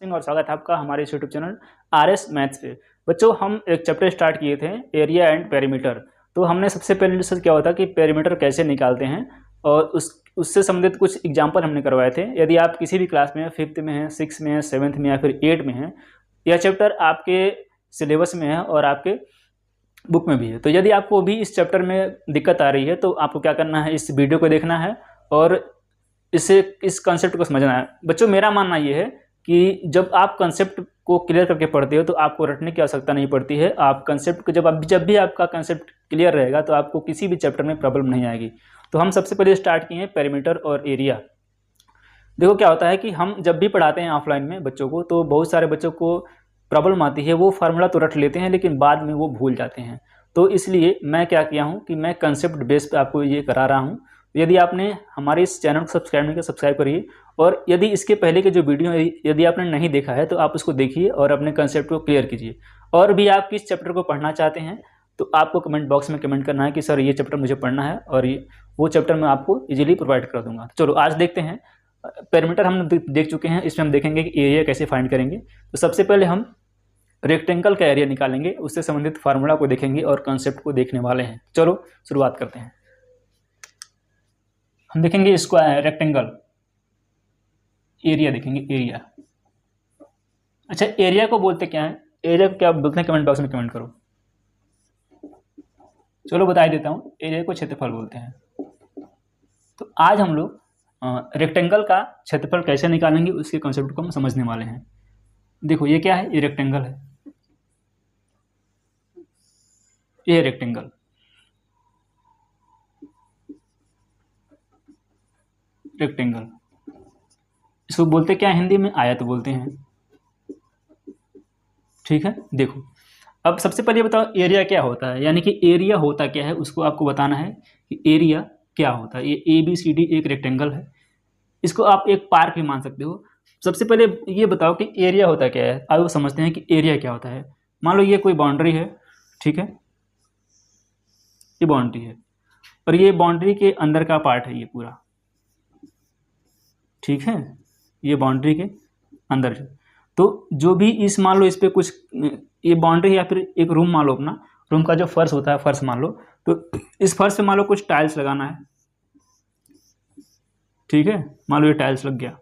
Watching और स्वागत है आपका हमारे इस यूट्यूब चैनल आरएस मैथ्स पे। बच्चों, हम एक चैप्टर स्टार्ट किए थे एरिया एंड पेरीमीटर। तो हमने सबसे पहले डिस्कस क्या होता है कि पेरीमीटर कैसे निकालते हैं और उससे संबंधित कुछ एग्जाम्पल हमने करवाए थे। यदि आप किसी भी क्लास में 5th में हैं, 6th में हैं, 7th में या फिर 8th में हैं, यह चैप्टर आपके सिलेबस में है और आपके बुक में भी है। तो यदि आपको भी इस चैप्टर में दिक्कत आ रही है तो आपको क्या करना है, इस वीडियो को देखना है और इस कंसेप्ट को समझना है। बच्चों, मेरा मानना ये है कि जब आप कंसेप्ट को क्लियर करके पढ़ते हो तो आपको रटने की आवश्यकता नहीं पड़ती है। आप कंसेप्ट को जब भी आपका कंसेप्ट क्लियर रहेगा तो आपको किसी भी चैप्टर में प्रॉब्लम नहीं आएगी। तो हम सबसे पहले स्टार्ट किए हैं पेरीमीटर और एरिया। देखो क्या होता है कि हम जब भी पढ़ाते हैं ऑफलाइन में बच्चों को, तो बहुत सारे बच्चों को प्रॉब्लम आती है। वो फार्मूला तो रट लेते हैं लेकिन बाद में वो भूल जाते हैं। तो इसलिए मैं क्या किया हूँ कि मैं कंसेप्ट बेस पे आपको ये करा रहा हूँ। यदि आपने हमारे इस चैनल को सब्सक्राइब नहीं किया, सब्सक्राइब करिए। और यदि इसके पहले के जो वीडियो यदि आपने नहीं देखा है तो आप उसको देखिए और अपने कंसेप्ट को क्लियर कीजिए। और भी आप किस चैप्टर को पढ़ना चाहते हैं तो आपको कमेंट बॉक्स में कमेंट करना है कि सर ये चैप्टर मुझे पढ़ना है, और वो चैप्टर मैं आपको इजीली प्रोवाइड कर दूंगा। चलो आज देखते हैं। पेरीमीटर हम देख चुके हैं, इसमें हम देखेंगे कि एरिया कैसे फाइंड करेंगे। तो सबसे पहले हम रेक्टेंगल का एरिया निकालेंगे, उससे संबंधित फार्मूला को देखेंगे और कॉन्सेप्ट को देखने वाले हैं। चलो शुरुआत करते हैं। हम देखेंगे स्क्वायर रेक्टेंगल एरिया, देखेंगे एरिया। अच्छा, एरिया को बोलते क्या है, एरिया को क्या बोलते हैं, कमेंट बॉक्स में कमेंट करो। चलो बता देता हूँ, एरिया को क्षेत्रफल बोलते हैं। तो आज हम लोग रेक्टेंगल का क्षेत्रफल कैसे निकालेंगे उसके कॉन्सेप्ट को हम समझने वाले हैं। देखो ये क्या है, ये रेक्टेंगल है, ये रेक्टेंगल। रेक्टेंगल इसको बोलते क्या है हिंदी में, आयत बोलते हैं। ठीक है, देखो अब सबसे पहले बताओ एरिया क्या होता है, यानी कि एरिया होता क्या है उसको आपको बताना है कि एरिया क्या होता है। ये ABCD एक रेक्टेंगल है, इसको आप एक पार्क भी मान सकते हो। सबसे पहले ये बताओ कि एरिया होता क्या है। अब समझते हैं कि एरिया क्या होता है। मान लो ये कोई बाउंड्री है, ठीक है, ये बाउंड्री है और ये बाउंड्री के अंदर का पार्ट है ये पूरा, ठीक है, ये बाउंड्री के अंदर है। तो जो भी इस मान लो इस पर कुछ, ये बाउंड्री या फिर एक रूम मान लो, अपना रूम का जो फर्श होता है फर्श मान लो, तो इस फर्श पे मान लो कुछ टाइल्स लगाना है, ठीक है, मान लो ये टाइल्स लग गया,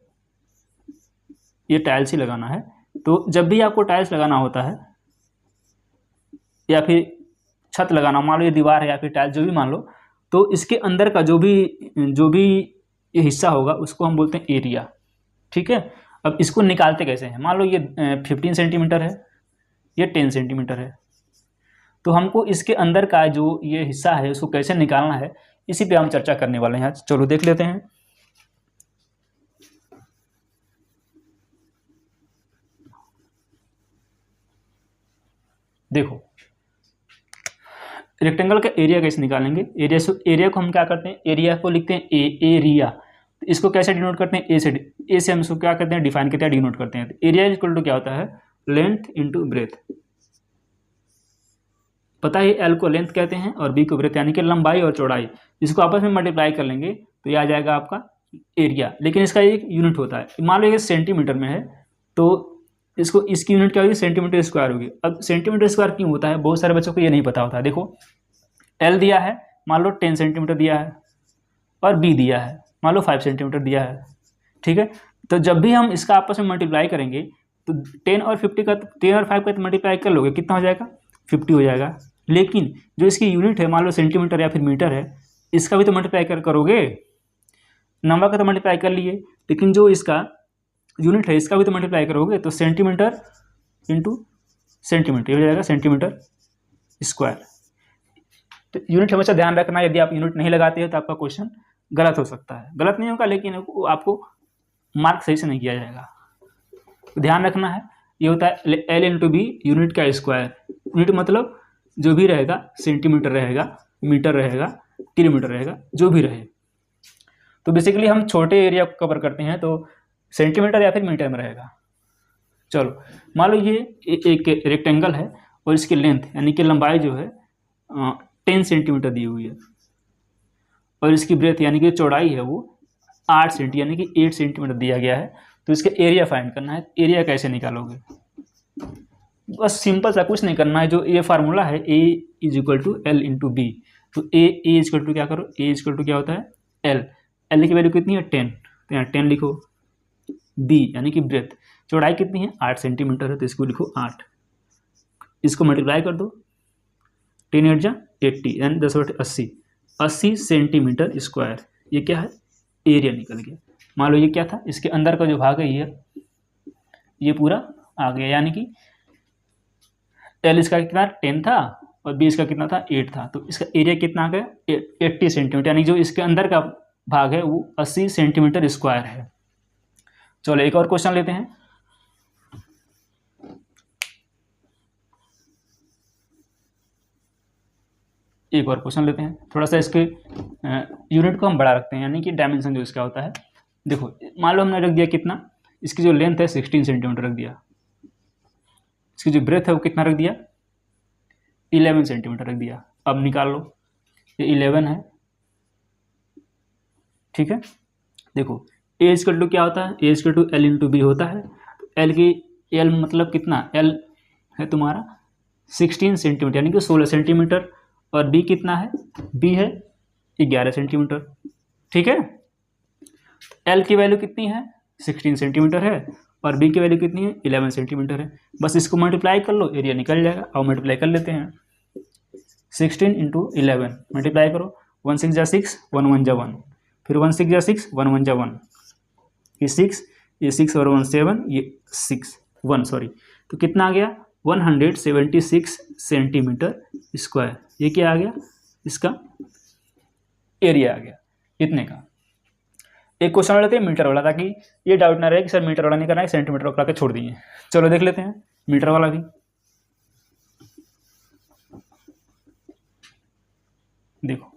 ये टाइल्स ही लगाना है। तो जब भी आपको टाइल्स लगाना होता है या फिर छत लगाना, मान लो ये दीवार है या फिर टाइल्स जो भी मान लो, तो इसके अंदर का जो भी ये हिस्सा होगा उसको हम बोलते हैं एरिया, ठीक है। अब इसको निकालते कैसे हैं, मान लो ये 15 सेंटीमीटर है, ये 10 सेंटीमीटर है, तो हमको इसके अंदर का जो ये हिस्सा है उसको कैसे निकालना है, इसी पे हम चर्चा करने वाले हैं। चलो देख लेते हैं। देखो रेक्टेंगल का एरिया कैसे निकालेंगे। एरिया को हम क्या करते हैं, एरिया को लिखते हैं एरिया। तो इसको कैसे डिनोट करते हैं, ए से हम इसको क्या करते हैं, डिफाइन करते हैं, डिनोट करते हैं। एरिया इक्वल टू क्या होता है, लेंथ इंटू ब्रेथ। पता है एल को लेंथ कहते हैं और बी को ब्रेथ, यानी कि लंबाई और चौड़ाई। इसको आपस में मल्टीप्लाई कर लेंगे तो ये आ जाएगा आपका एरिया। लेकिन इसका एक यूनिट होता है, मान लो ये सेंटीमीटर में है तो इसकी यूनिट क्या होगी, सेंटीमीटर स्क्वायर होगी। अब सेंटीमीटर स्क्वायर क्यों होता है, बहुत सारे बच्चों को ये नहीं पता होता है। देखो एल दिया है, मान लो 10 सेंटीमीटर दिया है, और बी दिया है मान लो 5 सेंटीमीटर दिया है, ठीक है। तो जब भी हम इसका आपस में मल्टीप्लाई करेंगे तो 10 और 5 का मल्टीप्लाई कर लोगे, कितना हो जाएगा, 50 हो जाएगा। लेकिन जो इसकी यूनिट है मान लो सेंटीमीटर या फिर मीटर है, इसका भी तो मल्टीप्लाई करोगे, नंबर का तो मल्टीप्लाई कर लिए, लेकिन जो इसका यूनिट है इसका भी तो मल्टीप्लाई करोगे। तो सेंटीमीटर इंटू सेंटीमीटर हो जाएगा सेंटीमीटर स्क्वायर। तो यूनिट हमेशा ध्यान रखना, यदि आप यूनिट नहीं लगाते हो तो आपका क्वेश्चन गलत हो सकता है। गलत नहीं होगा लेकिन आपको मार्क सही से नहीं किया जाएगा, तो ध्यान रखना है। ये होता है एल इंटू बी, यूनिट का स्क्वायर। यूनिट मतलब जो भी रहेगा, सेंटीमीटर रहेगा, मीटर रहेगा, किलोमीटर रहेगा, जो भी रहे। तो बेसिकली हम छोटे एरिया को कवर करते हैं तो सेंटीमीटर या फिर मीटर में रहेगा। चलो मान लो ये एक रेक्टेंगल है और इसकी लेंथ यानी कि लंबाई जो है 10 सेंटीमीटर दी हुई है, और इसकी ब्रेथ यानी कि चौड़ाई है वो 8 सेंटी यानी कि 8 सेंटीमीटर दिया गया है। तो इसका एरिया फाइंड करना है। एरिया कैसे निकालोगे? बस सिंपल सा कुछ नहीं करना है, जो ये फार्मूला है A is equal to L into B. तो ए इज इक्वल टू क्या करो, ए इज इक्वल टू क्या होता है एल। एल की वैल्यू कितनी है 10, तो यहाँ 10 लिखो। बी यानी कि ब्रेथ, चौड़ाई कितनी है 8 सेंटीमीटर है, तो इसको लिखो 8। इसको मल्टीप्लाई कर दो, 10 8 जा 80 यानी 10/80, 80 सेंटीमीटर स्क्वायर। ये क्या है? एरिया निकल गया। मान लो ये क्या था, इसके अंदर का जो भाग है ये पूरा आ गया, यानी कि एल इसका कितना 10 था और बी इसका कितना था 8 था, तो इसका एरिया कितना आ गया 80 सेंटीमीटर, यानी जो इसके अंदर का भाग है वो 80 सेंटीमीटर स्क्वायर है। चलो एक और क्वेश्चन लेते हैं। एक और क्वेश्चन लेते हैं, थोड़ा सा इसके यूनिट को हम बढ़ा रखते हैं, यानी कि डायमेंशन जो इसका होता है। देखो मान लो हमने रख दिया कितना, इसकी जो लेंथ है 16 सेंटीमीटर रख दिया, इसकी जो ब्रेथ है वो कितना रख दिया 11 सेंटीमीटर रख दिया। अब निकाल लो, ये 11 है, ठीक है। देखो ए इक्वल टू क्या होता है, A equal to L into B होता है। एल की एल मतलब कितना, एल है तुम्हारा 16 सेंटीमीटर यानी कि 16 सेंटीमीटर, और बी कितना है, बी है 11 सेंटीमीटर, ठीक है। एल की वैल्यू कितनी है 16 सेंटीमीटर है और बी की वैल्यू कितनी है 11 सेंटीमीटर है। बस इसको मल्टीप्लाई कर लो, एरिया निकल जाएगा। और मल्टीप्लाई कर लेते हैं, 16 इंटू 11 मल्टीप्लाई करो, 1 6 जा 6, 1 1 जा 1, फिर 1 6 जा 6, 1 1 जा 1, ये 6, ये 6 और 1 7, ये 6 1 सॉरी, तो कितना आ गया 176 सेंटीमीटर स्क्वायर। ये क्या आ गया, इसका एरिया आ गया इतने का। एक क्वेश्चन लेते हैं मीटर वाला, ताकि ये डाउट ना रहे कि सर मीटर वाला नहीं करना है, सेंटीमीटर वाला के छोड़ दिए। चलो देख लेते हैं मीटर वाला भी। देखो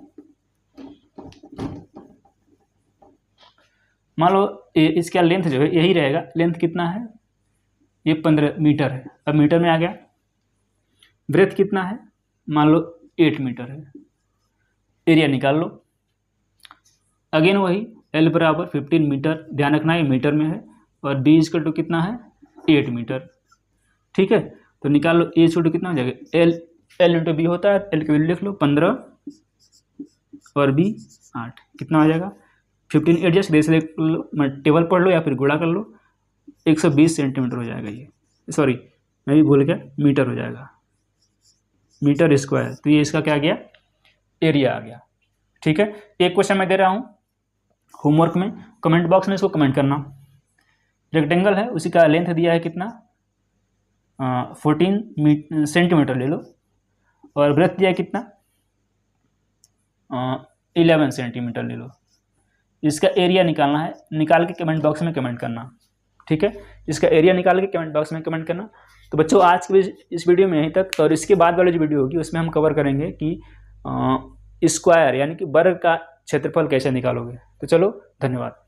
मान लो इसका लेंथ जो है यही रहेगा, लेंथ कितना है ये 15 मीटर है। अब मीटर में आ गया, ब्रेथ कितना है मान लो 8 मीटर है, एरिया निकाल लो। अगेन वही एल बराबर 15 मीटर, ध्यान रखना है मीटर में है, और बी इक्वल टू कितना है 8 मीटर, ठीक है। तो निकाल लो ए इक्वल टू कितना हो जाएगा, एल इंटू बी होता है, एल की वैल्यू लिख लो 15 और बी 8, कितना हो जाएगा 15 एडजस्ट दे से देख लो, टेबल पढ़ लो या फिर गुणा कर लो, 120 सेंटीमीटर हो जाएगा। ये सॉरी मैं भी भूल गया, मीटर हो जाएगा, मीटर स्क्वायर। तो ये इसका क्या आ गया एरिया आ गया, ठीक है। एक क्वेश्चन मैं दे रहा हूँ होमवर्क में, कमेंट बॉक्स में इसको कमेंट करना। रेक्टेंगल है, उसी का लेंथ दिया है कितना 14 सेंटीमीटर ले लो, और ब्रेथ दिया है कितना 11 सेंटीमीटर ले लो। इसका एरिया निकालना है, निकाल के कमेंट बॉक्स में कमेंट करना, ठीक है। इसका एरिया निकाल के कमेंट बॉक्स में कमेंट करना। तो बच्चों आज के इस वीडियो में यहीं तक, और इसके बाद वाली जो वीडियो होगी उसमें हम कवर करेंगे कि स्क्वायर यानी कि वर्ग का क्षेत्रफल कैसे निकालोगे। तो चलो धन्यवाद।